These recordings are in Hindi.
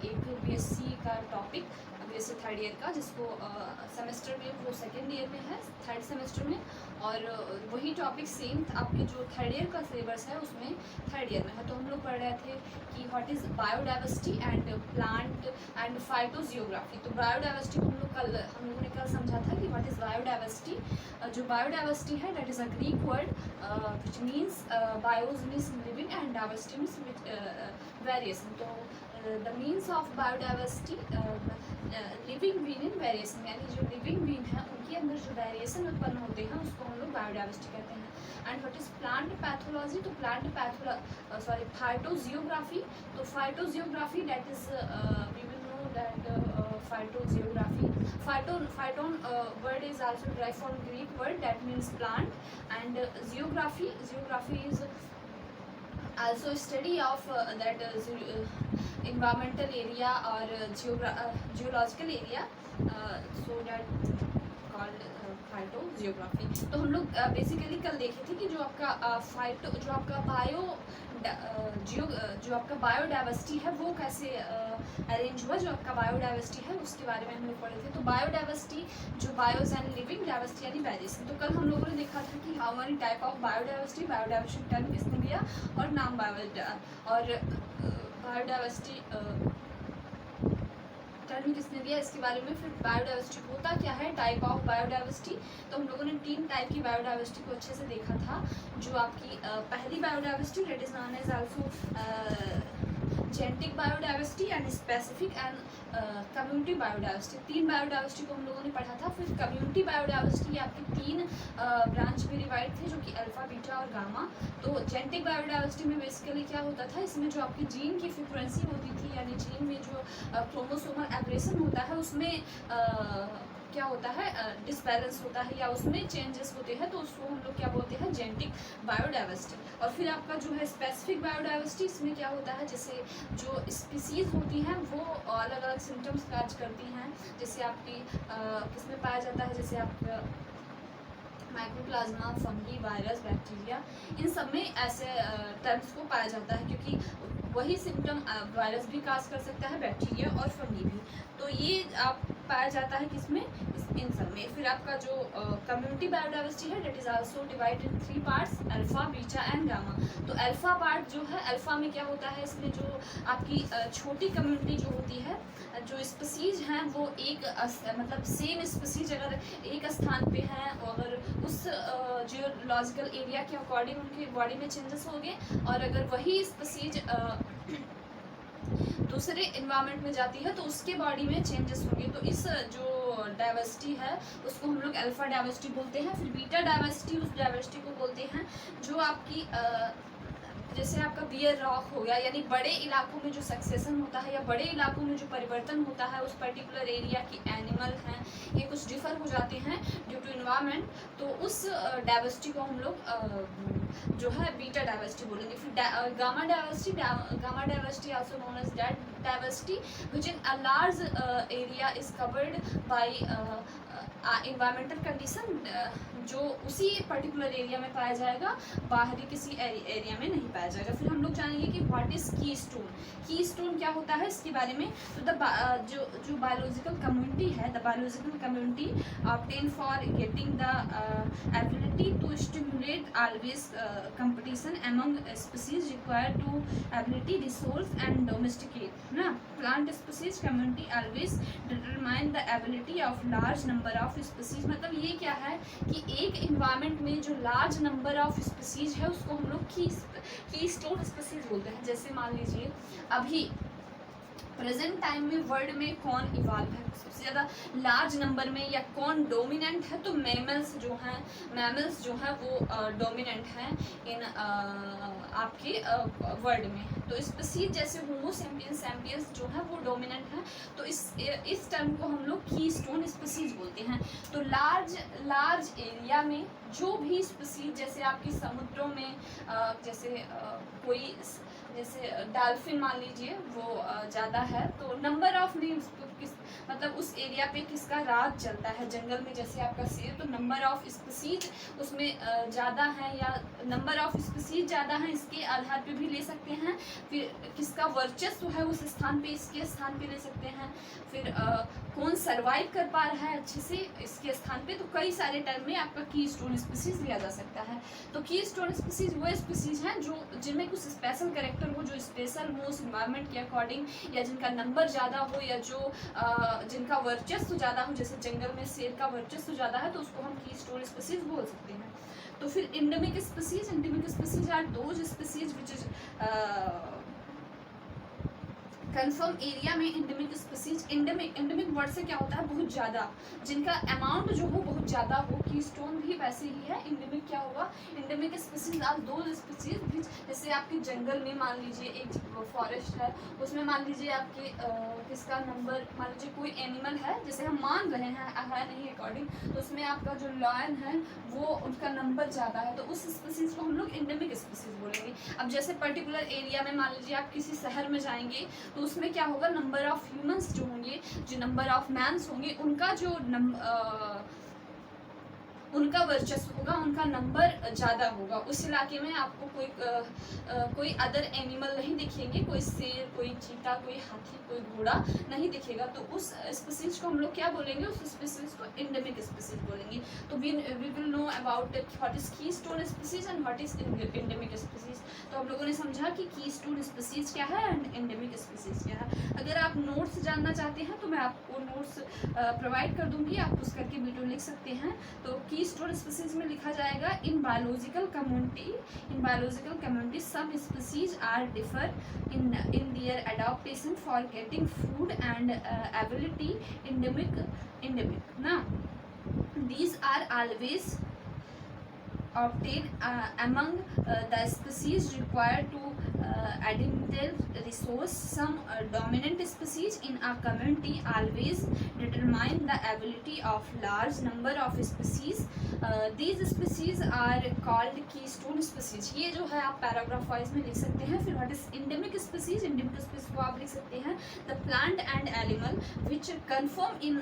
एक बीएससी का टॉपिक, बीएससी थर्ड ईयर का, जिसको सेमेस्टर में वो सेकेंड ईयर में है, थर्ड सेमेस्टर में, और वही टॉपिक सेम आपके जो थर्ड ईयर का सिलेबस है उसमें थर्ड ईयर में है। तो हम लोग पढ़ रहे थे कि what is biodiversity and plant and phytogeography. तो बायोडाइवर्सिटी को हम लोगों ने कल समझा था कि व्हाट इज़ बायोडाइवर्सिटी। जो बायोडाइवर्सिटी है that is a Greek word which means bios means living and diversity means variation. तो the means of biodiversity living being in variation, यानी जो लिविंग बीन है उनके अंदर जो वेरिएशन उत्पन्न होते हैं उसको हम लोग बायोडाइवर्सिटी कहते हैं। And what is plant pathology, तो फाइटोजियोग्राफी। तो phytogeography that is we will know that phytogeography, phyton word is also derived from Greek word that means plant, and geography is also study of that environmental area or geological area, so that called phytogeography. तो हम लोग बेसिकली कल देखे थे कि जो आपका जो आपका बायोडाइवर्सिटी है वो कैसे अरेंज हुआ, जो आपका बायोडाइवर्सिटी है उसके बारे में हम लोग पढ़े थे। तो बायोडाइवर्सिटी जो बायोज एंड लिविंग डाइवर्सिटी यानी वेरिएशन। तो कल हम लोगों ने देखा था कि how many type of biodiversity term किसने दिया और नाम बायोडाइवर्सिटी टर्म किसने दिया इसके बारे में। फिर बायोडाइवर्सिटी होता क्या है, टाइप ऑफ बायोडाइवर्सिटी। तो हम लोगों ने 3 टाइप की बायोडाइवर्सिटी को अच्छे से देखा था। जो आपकी पहली biodiversity that is known as also genetic biodiversity and specific and community biodiversity. 3 biodiversity को हम लोगों ने पढ़ा था। फिर कम्युनिटी बायोडाइवर्सिटी आपकी 3 ब्रांच में डिवाइड थे, जो कि अल्फा, बीटा और गामा। तो जेनेटिक बायोडाइवर्सिटी में बेसिकली क्या होता था, इसमें जो आपकी जीन की फ्रीक्वेंसी होती थी, यानी जीन में जो क्रोमोसोमल एब्रेशन होता है उसमें क्या होता है, डिसबैलेंस होता है या उसमें चेंजेस होते हैं, तो उसको हम लोग क्या बोलते हैं, जेनेटिक बायोडाइवर्सिटी। और फिर आपका जो है स्पेसिफिक बायोडाइवर्सिटी, इसमें क्या होता है, जैसे जो स्पीसीज होती हैं वो अलग अलग सिम्टम्स काज करती हैं। जैसे आपकी किसमें पाया जाता है, जैसे आपका माइक्रोप्लाज्मा, फंगी, वायरस, बैक्टीरिया, इन सब में ऐसे टर्म्स को पाया जाता है, क्योंकि वही सिम्टम वायरस भी काज कर सकता है, बैक्टीरिया और फंगी भी। तो ये आप पाया जाता है किसमें, इन सब में। फिर आपका जो कम्युनिटी बायोडाइवर्सिटी है that is also divide in 3 parts, alpha, beta and gamma. तो अल्फा पार्ट जो है, अल्फा में क्या होता है, इसमें जो आपकी छोटी कम्युनिटी जो होती है, जो स्पीसीज हैं वो एक मतलब सेम स्पीसीज अगर एक स्थान पे हैं, अगर उस जियोलॉजिकल एरिया के अकॉर्डिंग उनकी बॉडी में चेंजेस हो गए, और अगर वही स्पीसीज दूसरे इन्वायरमेंट में जाती है तो उसके बॉडी में चेंजेस होंगे। तो इस जो डाइवर्सिटी है उसको हम लोग अल्फा डाइवर्सिटी बोलते हैं। फिर बीटा डाइवर्सिटी उस डाइवर्सिटी को बोलते हैं जो आपकी जैसे आपका बियर रॉक हो गया, यानी बड़े इलाकों में जो सक्सेशन होता है या बड़े इलाकों में जो परिवर्तन होता है, उस पर्टिकुलर एरिया की एनिमल हैं ये कुछ डिफर हो जाते हैं ड्यू टू इन्वायरमेंट, तो उस डाइवर्सिटी को हम लोग जो है बीटा डाइवर्सिटी बोलेंगे। फिर gamma diversity also known as that diversity which in a large area is covered by environmental condition, जो उसी पर्टिकुलर एरिया में पाया जाएगा, बाहरी किसी एरिया में नहीं पाया जाएगा। फिर हम लोग जानेंगे कि व्हाट इज की स्टोन क्या होता है इसके बारे में। तो जो बायोलॉजिकल कम्युनिटी है, the biological community obtain for getting the ability to stimulate always competition among species required to ability resource and domesticate ना plant species community always determine the ability of large number of species. मतलब ये क्या है कि एक इन्वायरमेंट में जो लार्ज नंबर ऑफ स्पीसीज है उसको हम लोग की स्टोन स्पीसीज बोलते हैं। जैसे मान लीजिए अभी प्रेजेंट टाइम में वर्ल्ड में कौन इवॉल्व है सबसे ज़्यादा लार्ज नंबर में, या कौन डोमिनेंट है, तो मैमल्स जो हैं वो डोमिनेंट हैं इन आपके वर्ल्ड में। तो स्पीसीज जैसे होमो सैपियंस जो है वो डोमिनेंट है, तो इस टर्म को हम लोग की स्टोन स्पीसीज बोलते हैं। तो लार्ज एरिया में जो भी स्पीसीज, जैसे आपकी समुद्रों में कोई जैसे डॉल्फिन मान लीजिए वो ज़्यादा है, तो नंबर ऑफ नेम्स मतलब उस एरिया पे किसका राज चलता है। जंगल में जैसे आपका शेर, तो नंबर ऑफ स्पीसीज उसमें ज़्यादा है या नंबर ऑफ स्पीसीज ज़्यादा है, इसके आधार पे भी ले सकते हैं। फिर किसका वर्चस्व है उस स्थान पे, इसके स्थान पे ले सकते हैं। फिर कौन सर्वाइव कर पा रहा है अच्छे से इसके स्थान पे। तो कई सारे टर्म में आपका की स्टोन स्पीसीज लिया जा सकता है। तो की स्टोन स्पीसीज वो स्पीसीज हैं जो जिनमें कुछ स्पेशल कैरेक्टर हो, जो स्पेशल हो उस इन्वायरमेंट के अकॉर्डिंग, या जिनका नंबर ज़्यादा हो, या जो जिनका वर्चस्व ज़्यादा हो। जैसे जंगल में शेर का वर्चस्व ज़्यादा है तो उसको हम की स्टोन स्पीसीज बोल सकते हैं। तो फिर endemic species are those species which is confirm area में एंडेमिक स्पीसीज। एंडेमिक वर्ड से क्या होता है, बहुत ज़्यादा, जिनका अमाउंट जो हो बहुत ज़्यादा हो। कीस्टोन भी वैसे ही है। एंडेमिक क्या होगा, endemic species are those species which, जैसे आपके जंगल में मान लीजिए एक फॉरेस्ट है, उसमें मान लीजिए आपके किसका नंबर, मान लीजिए कोई एनिमल है, जैसे हम मान रहे हैं है नहीं अकॉर्डिंग, तो उसमें आपका जो लायन है वो उनका नंबर ज़्यादा है, तो उस स्पीसीज को हम लोग एंडेमिक स्पीसीज बोलेंगे। अब जैसे पर्टिकुलर एरिया में मान लीजिए आप किसी शहर में जाएंगे तो उसमें क्या होगा, नंबर ऑफ ह्यूमंस जो होंगे, जो नंबर ऑफ मैन्स होंगे, उनका जो उनका वर्चस्व होगा, उनका नंबर ज़्यादा होगा। उस इलाके में आपको कोई अदर एनिमल नहीं दिखेंगे, कोई शेर, कोई चीता, कोई हाथी, कोई घोड़ा नहीं दिखेगा। तो उस स्पीसीज को हम लोग क्या बोलेंगे, उस स्पीसीज को एंडेमिक स्पीसीज बोलेंगे। तो we will know about what is keystone species and what is endemic species. तो हम लोगों ने समझा कि कीस्टोन स्पीसीज क्या है एंड एंडेमिक स्पीसीज क्या है। अगर आप नोट्स जानना चाहते हैं तो मैं आपको नोट्स प्रोवाइड कर दूंगी, आप उस करके वीडियो लिख सकते हैं। तो कीस्टोन स्पीसीज में लिखा जाएगा, in biological community some species are differ in their adaptation for getting food and ability endemic ना, these are always obtained among the species required to identify resource. Some dominant species in a community always determine the ability of large number of species. These species are called keystone species. ये जो है आप पैराग्राफ वाइज में लिख सकते हैं। फिर what is endemic species, endemic species को आप लिख सकते हैं, the plant and animal which confirm in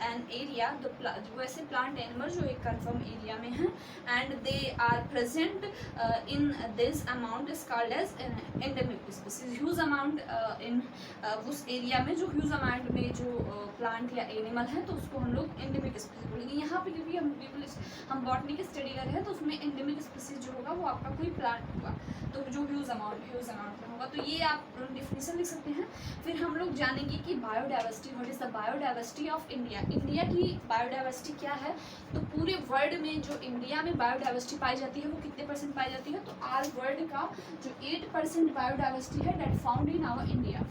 an area, वो ऐसे प्लांट एनिमल जो एक कन्फर्म एरिया में हैं, and they are present in this amount is called as endemic species. Huge amount in उस एरिया में, जो ह्यूज अमाउंट में जो प्लांट या एनिमल है, तो उसको हम लोग एंडेमिक स्पीसीज बोलेंगे। यहाँ पे क्योंकि हम बॉटनी की स्टडी कर रहे हैं तो उसमें एंडेमिक स्पीसीज जो होगा वो आपका कोई प्लांट होगा, तो जो ह्यूज अमाउंट में होगा। तो ये आप डिफिनेशन लिख सकते हैं। फिर हम लोग जानेंगे कि biodiversity, what is the biodiversity of India. India की बायोडाइवर्सिटी क्या है, तो पूरे वर्ल्ड में जो इंडिया में बायोडाइवर्सिटी पाई जाती है वो कितने % पाई जाती है, तो ऑल वर्ल्ड का जो 8% बायोडाइवर्सिटी है that found in our India.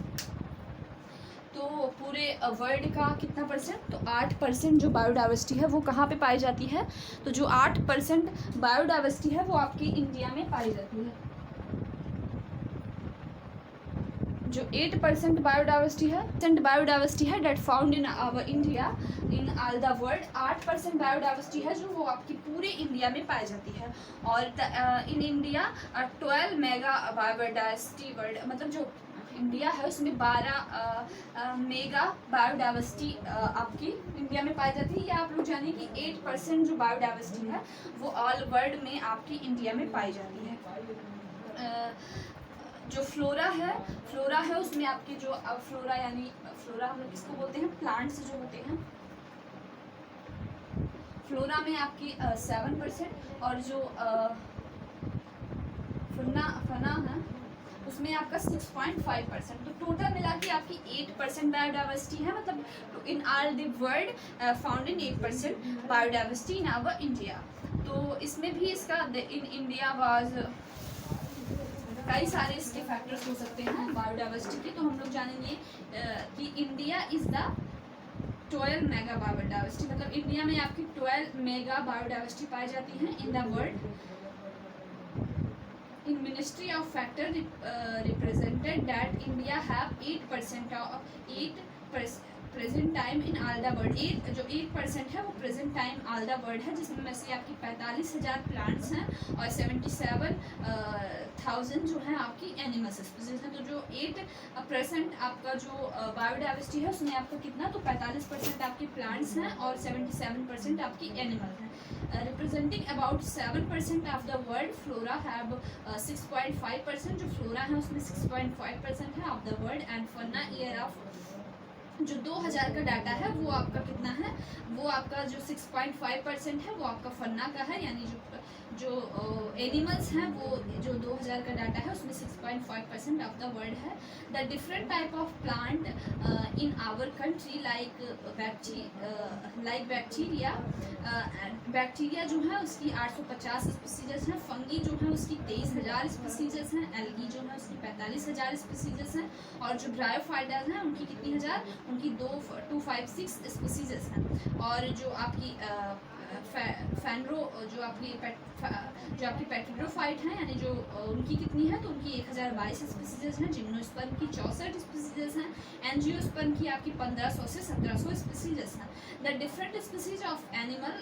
तो पूरे वर्ल्ड का कितना %, तो 8% जो बायोडाइवर्सिटी है वो कहाँ पे पाई जाती है, तो जो 8% बायोडाइवर्सिटी है वो आपकी इंडिया में पाई जाती है। जो 8% बायोडाइवर्सिटी है that found in our India in all the world. 8% biodiversity है जो वो आपकी पूरे इंडिया में पाई जाती है। और in India 12 mega biodiversity world, मतलब जो इंडिया है उसमें 12 मेगा बायोडाइवर्सिटी आपकी इंडिया में पाई जाती है। या आप लोग जानिए कि 8% जो बायोडाइवर्सिटी है वो ऑल वर्ल्ड में आपकी इंडिया में पाई जाती है। जो फ्लोरा है उसमें आपकी जो फ्लोरा, यानी फ्लोरा हम लोग किसको बोलते हैं, प्लांट्स जो होते हैं। फ्लोरा में आपकी 7% और जो फना है उसमें आपका 6.5%। तो टोटल मिला के आपकी 8% बायोडाइवर्सिटी है, मतलब in all the world found in 8% biodiversity in our India. तो इसमें भी इसका इन इंडिया वाज, कई सारे इसके फैक्टर्स हो सकते हैं बायोडाइवर्सिटी के। तो हम लोग जानेंगे कि India is the 12 mega biodiversity, मतलब इंडिया में आपकी 12 मेगा बायोडाइवर्सिटी पाई जाती है in the world. In Ministry of Factor represented that India have 8% present time in all the world, 8% है वो present time all the world है, जिसमें में से आपकी 45,000 प्लांट्स हैं और 77,000 जो है आपकी एनिमल्स स्पीसीज हैं। तो जो 8% आपका जो बायोडाइवर्सिटी है उसमें आपका कितना, तो 45% आपके प्लांट्स हैं और 77% आपकी एनिमल हैं। Representing about 7% of the world flora have 6.5%, जो फ्लोरा है उसमें 6.5% है of the world. And fauna year of जो 2000 का डाटा है वो आपका कितना है, वो आपका जो 6.5% है वो आपका फन्ना का है, यानी जो एनिमल्स हैं वो जो 2000 का डाटा है उसमें 6.5% ऑफ द वर्ल्ड है। The different type of plant in our country like bacteria जो है उसकी 850 स्पीसीज हैं, फंगी जो है उसकी 23,000 स्पीसीज हैं, एल्गी जो है उसकी 45,000 स्पीसीज हैं, और जो ब्रायोफाइटा हैं उनकी कितनी हज़ार, उनकी 256 स्पीसीज हैं। और जो आपकी फैनरो जो आपकी पेट्रिडोफाइट हैं, यानी जो उनकी कितनी है, तो उनकी 1022 स्पीसीज हैं, जिम्नोस्पर्म की 64 स्पीसीज हैं, एंजियोस्पर्म की आपकी 1500 से 1700 स्पीसीज हैं। The different species of animal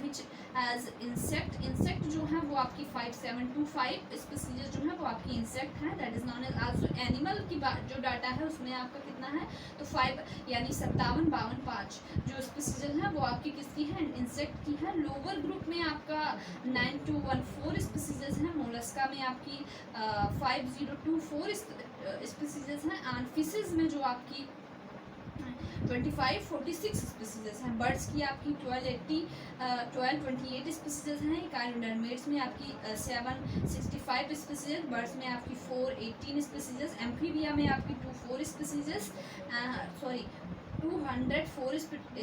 which as insect जो है वो आपकी 5725 स्पीसीज जो है वो आपकी इंसेक्ट हैं, that is known as also animal की जो डाटा है उसमें आपका कितना है, तो 5 यानी 57-52 जो स्पीसीज हैं वो आपकी किसकी है, इंसेक्ट की है। लोअर ग्रुप में आपका 9214 स्पीसीज हैं, मोलस्का में आपकी 5024 स्पीसीज हैं, एंड फिशेज में जो आपकी 2546 स्पीसीज हैं। बर्ड्स की आपकी 1228 स्पीसीज हैं। काइनोडर्मेट्स में आपकी 765 स्पीसीज, बर्ड्स में आपकी 418 स्पीसीज, एम्फीबिया में आपकी 204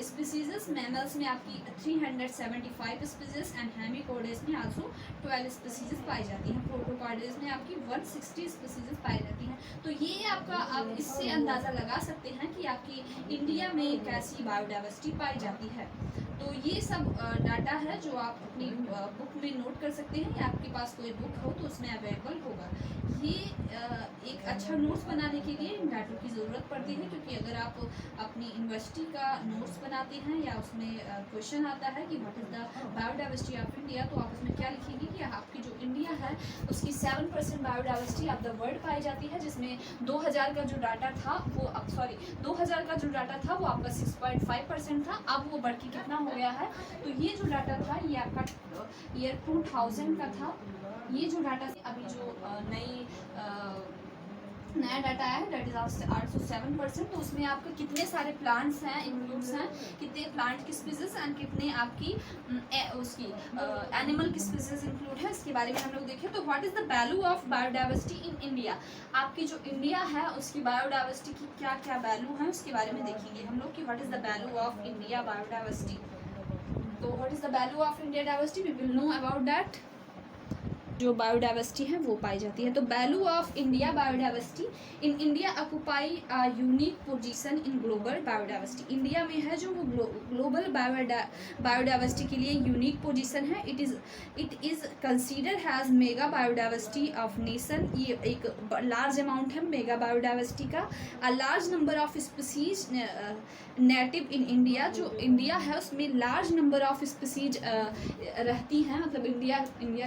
स्पीसीज, मैमल्स में आपकी 375 स्पीसीज, एंड हेमिकोडेस में आल्सो 12 स्पीसीज पाई जाती हैं। प्रोटोकॉर्डेस में आपकी 160 स्पीसीज पाई जाती हैं। तो ये आपका, आप इससे अंदाज़ा लगा सकते हैं कि आपकी इंडिया में कैसी बायोडाइवर्सिटी पाई जाती है। तो ये सब डाटा है जो आप अपनी बुक में नोट कर सकते हैं, या आपके पास कोई बुक हो तो उसमें अवेलेबल होगा। ये एक अच्छा नोट्स बनाने के लिए इन डाटों की ज़रूरत पड़ती है, क्योंकि अगर आप अपनी यूनिवर्सिटी का नोट्स बनाते हैं या उसमें क्वेश्चन आता है कि what is the biodiversity of India, तो आप उसमें क्या लिखेंगे कि आपकी जो इंडिया है उसकी 7% बायोडाइवर्सिटी ऑफ द वर्ल्ड पाई जाती है, जिसमें 2000 का जो डाटा था वो 2000 का जो डाटा था वो आपका 6.5% था, अब वो बढ़ के कितना हो गया है, तो ये जो डाटा था ये आपका ईयर 2000 का था। ये जो डाटा अभी जो नया डाटा है दैट इज 807%, तो उसमें आपके कितने सारे प्लांट्स हैं, इंक्लूड्स हैं, कितने प्लांट की स्पीसीज एंड कितने आपकी उसकी एनिमल की स्पीसीज इंक्लूड है, इसके बारे में हम लोग देखें। तो what is the value of biodiversity in India, आपकी जो इंडिया है उसकी बायोडाइवर्सिटी की क्या क्या वैल्यू है उसके बारे में देखेंगे हम लोग कि what is the value of India biodiversity. तो what is the value of India diversity, we will know about that. जो बायोडाइवर्सिटी है वो पाई जाती है। तो value of India biodiversity, in India occupy a unique position in global biodiversity, India में है जो वो ग्लोबल बायोडाइवर्सिटी के लिए यूनिक पोजीशन है। It is consider has mega biodiversity of nation, ये एक लार्ज अमाउंट है मेगा बायोडाइवर्सिटी का। A large number of species native in India, जो इंडिया है उसमें लार्ज नंबर ऑफ स्पीसीज रहती हैं, मतलब इंडिया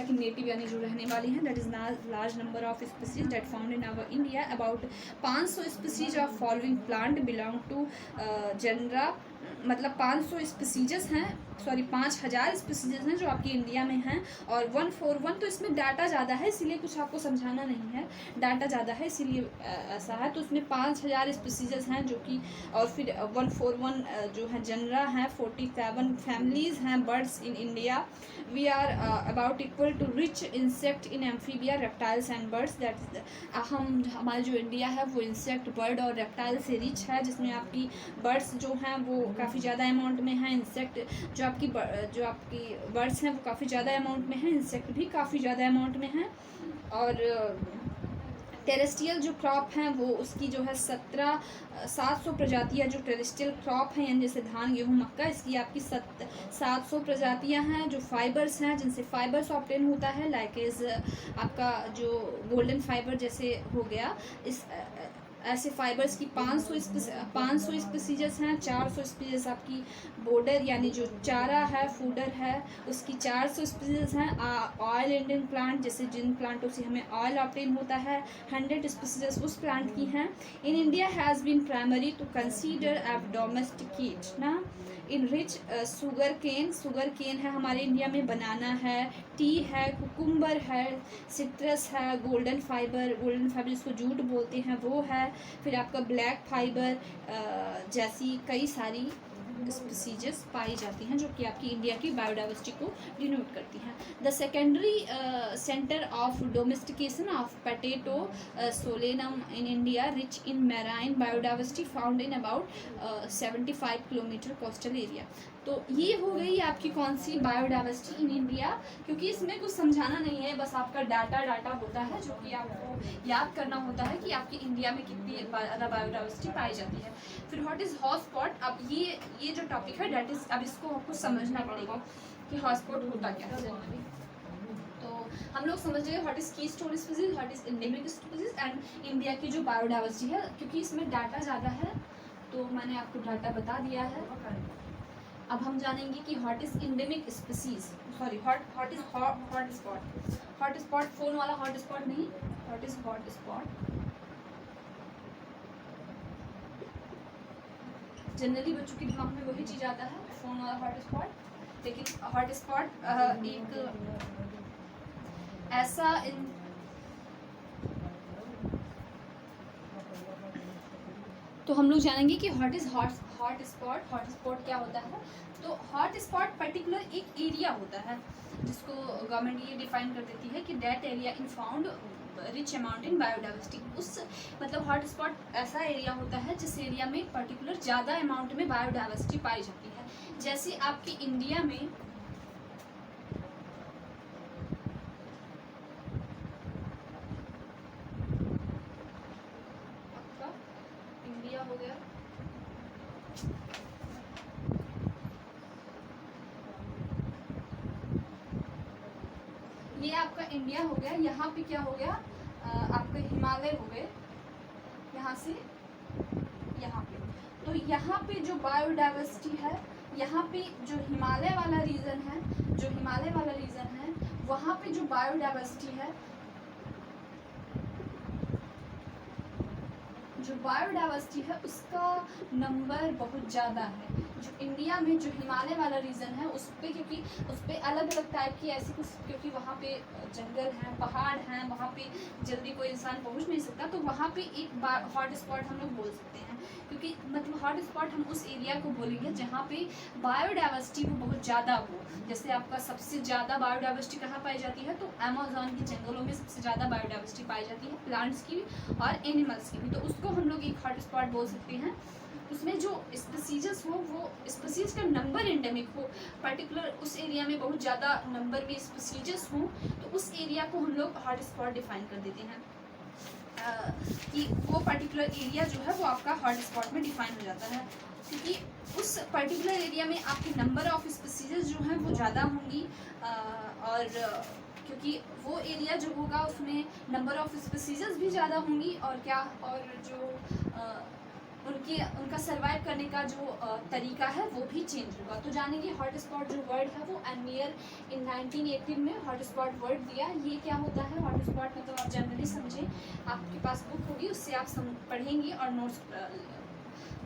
की नेटिव यानी जो रहने वाली हैं, that is large number of species that found in our India. About 500 species of following plant belong to genera, मतलब 500 स्पीसीजेस हैं, 5000 स्पीसीजेस हैं जो आपकी इंडिया में हैं, और 141, तो इसमें डाटा ज़्यादा है इसीलिए कुछ आपको समझाना नहीं है, डाटा ज़्यादा है इसीलिए ऐसा है। तो उसमें 5000 स्पीसीजेस हैं जो कि, और फिर 141 जो है जनरा हैं, 47 फैमिलीज़ हैं birds in India. We are about equal to rich insect in amphibia reptiles and birds, that हमारा जो इंडिया है वो इंसेक्ट, बर्ड और रेप्टाइल से रिच है, जिसमें आपकी बर्ड्स जो हैं वो काफ़ी ज़्यादा अमाउंट में हैं, इंसेक्ट जो आपकी बर्ड्स हैं वो काफ़ी ज़्यादा अमाउंट में हैं, इंसेक्ट भी काफ़ी ज़्यादा अमाउंट में हैं। और टेरेस्ट्रियल जो क्रॉप हैं वो उसकी जो है 700 प्रजातियाँ जो टेरेस्ट्रियल क्रॉप हैं, यानी जैसे धान, गेहूँ, मक्का, इसकी आपकी 700 प्रजातियाँ हैं। जो फाइबर्स हैं जिनसे फाइबर्स ऑब्टेन होता है, लाइक इज आपका जो गोल्डन फाइबर जैसे हो गया, इस ऐसे फाइबर्स की 500 स्पीसीज हैं। 400 स्पीसीज आपकी बॉर्डर यानी जो चारा है, फूडर है, उसकी 400 स्पीसीज हैं। ऑयल इंडियन प्लांट, जैसे जिन प्लांटों से हमें ऑयल ऑब्टेन होता है, 100 स्पीसीज उस प्लांट की हैं। In India has been primary to consider एव डोमेस्टिकेट ना इन रिच शुगर केन है हमारे इंडिया में, बनाना है, टी है, कुकुम्बर है, सिट्रस है, गोल्डन फाइबर जिसको जूट बोलते हैं वो है, फिर आपका ब्लैक फाइबर जैसी कई सारी स्पीसीजेस पाई जाती हैं जो कि आपकी इंडिया की बायोडाइवर्सिटी को डिनोट करती हैं। The secondary centre of domestication of potato Solanum in India, rich in marine biodiversity, found in about 75 kilometre coastal area. तो ये हो गई आपकी कौन सी बायोडाइवर्सिटी इन इंडिया, क्योंकि इसमें कुछ समझाना नहीं है, बस आपका डाटा होता है जो कि आपको याद करना होता है कि आपकी इंडिया में कितनी ज़्यादा बायोडाइवर्सिटी पाई जाती है। फिर व्हाट इज़ हॉटस्पॉट, अब ये जो टॉपिक है डेट इज़, अब इसको आपको समझना पड़ेगा कि हॉटस्पॉट होता क्या है जनरली। तो हम लोग समझ गए what is keystone species, what is endemic species and India की जो बायोडाइवर्सिटी है। क्योंकि इसमें डाटा ज़्यादा है तो मैंने आपको डाटा बता दिया है। अब हम जानेंगे कि what is endemic species, sorry what is hotspot, phone वाला हॉटस्पॉट नहीं, व्हाट इज़ हॉटस्पॉट। जनरली बच्चों के दिमाग में वही चीज़ आता है, फोन वाला हॉटस्पॉट, लेकिन हॉटस्पॉट एक ऐसा तो हम लोग जानेंगे कि व्हाट इज़ हॉटस्पॉट क्या होता है। तो हॉटस्पॉट पर्टिकुलर एक एरिया होता है जिसको गवर्नमेंट ये डिफाइन कर देती है कि that area in found rich amount in biodiversity. उस मतलब हॉटस्पॉट ऐसा एरिया होता है जिस एरिया में पर्टिकुलर ज़्यादा अमाउंट में बायोडाइवर्सिटी पाई जाती है। जैसे आपकी इंडिया में हो गया, ये आपका इंडिया हो गया। यहाँ पे क्या हो गया, आपके हिमालय हो गए, यहाँ से यहाँ पे। तो यहाँ पे जो बायोडाइवर्सिटी है, यहाँ पे जो हिमालय वाला रीजन है, वहाँ पे जो बायोडाइवर्सिटी है उसका नंबर बहुत ज़्यादा है। जो इंडिया में जो हिमालय वाला रीजन है उस पर, क्योंकि उस पर अलग अलग टाइप की ऐसी कुछ, क्योंकि वहाँ पे जंगल हैं, पहाड़ हैं, वहाँ पे जल्दी कोई इंसान पहुँच नहीं सकता, तो वहाँ पे एक हॉट स्पॉट हम लोग बोल सकते हैं। क्योंकि मतलब हॉट स्पॉट हम उस एरिया को बोलेंगे जहाँ पे बायोडाइवर्सिटी वो बहुत ज़्यादा हो। जैसे आपका सबसे ज़्यादा बायोडाइवर्सिटी कहाँ पाई जाती है, तो अमेज़न के जंगलों में सबसे ज़्यादा बायोडाइवर्सिटी पाई जाती है, प्लांट्स की और एनिमल्स की भी। तो उसको हम लोग एक हॉट स्पॉट बोल सकते हैं। उसमें जो स्पीसीज हो वो स्पीसीज का नंबर एंडेमिक हो, पर्टिकुलर उस एरिया में बहुत ज़्यादा नंबर में स्पीसीज हों, तो उस एरिया को हम लोग हॉट स्पॉट डिफाइन कर देते हैं कि वो पर्टिकुलर एरिया जो है वो आपका हॉट स्पॉट में डिफाइन हो जाता है। क्योंकि उस पर्टिकुलर एरिया में आपके नंबर ऑफ स्पीसीज जो हैं वो ज़्यादा होंगी, और क्योंकि वो एरिया जो होगा उसमें नंबर ऑफ स्पीसीज भी ज़्यादा होंगी, और क्या, और जो उनका सर्वाइव करने का जो तरीका है वो भी चेंज होगा। तो जानेंगे हॉट स्पॉट जो वर्ड है वो एनवियर इन 1918 में हॉट स्पॉट वर्ड दिया। ये क्या होता है हॉट स्पॉट, मतलब आप जनरली समझें, आपके पास बुक होगी उससे आप पढ़ेंगी और नोट्स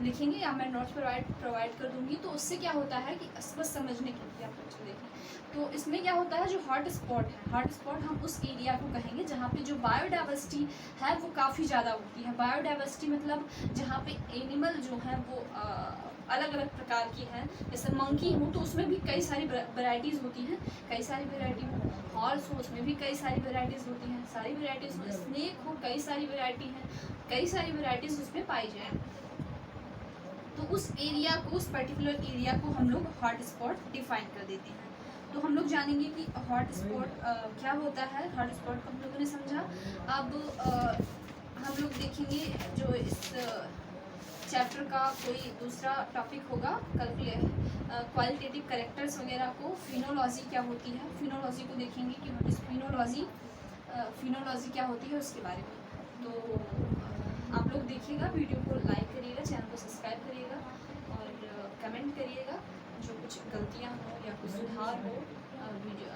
लिखेंगे, या मैं नोट्स प्रोवाइड कर दूंगी। तो उससे क्या होता है कि बस समझने के लिए आप बच्चे देखें। तो इसमें क्या होता है, जो हॉट स्पॉट है, हॉट स्पॉट हम उस एरिया को कहेंगे जहाँ पे जो बायोडाइवर्सिटी है वो काफ़ी ज़्यादा होती है। बायोडाइवर्सिटी मतलब जहाँ पे एनिमल जो है वो अलग अलग प्रकार की है। जैसे मंकी हो तो उसमें भी कई सारी वेराइटीज़ होती हैं, कई सारी वेराइटी हो। हॉर्स हो उसमें भी कई सारी वेराइटीज़ होती हैं, सारी वेराइटीज़ हो। स्नेक हो कई सारी वेराइटी हैं, कई सारी वेराइटीज़ उसमें पाई जाए। तो उस एरिया को, उस पर्टिकुलर एरिया को हम लोग हॉट स्पॉट डिफाइन कर देते हैं। तो हम लोग जानेंगे कि हॉट स्पॉट क्या होता है। हॉट स्पॉट को हम लोगों ने समझा। अब हम लोग देखेंगे जो इस चैप्टर का कोई दूसरा टॉपिक होगा क्वालिटेटिव कैरेक्टर्स वगैरह को। फिनोलॉजी क्या होती है, फिनोलॉजी को देखेंगे कि व्हाट इज फिनोलॉजी क्या होती है उसके बारे में। तो आप लोग देखिएगा, वीडियो को लाइक करिएगा, चैनल को सब्सक्राइब करिएगा और कमेंट करिएगा। जो कुछ गलतियाँ हो या कुछ सुधार हो वीडियो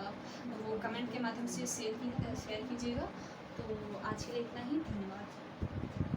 वो कमेंट के माध्यम से शेयर कीजिएगा। तो आज के लिए इतना ही, धन्यवाद।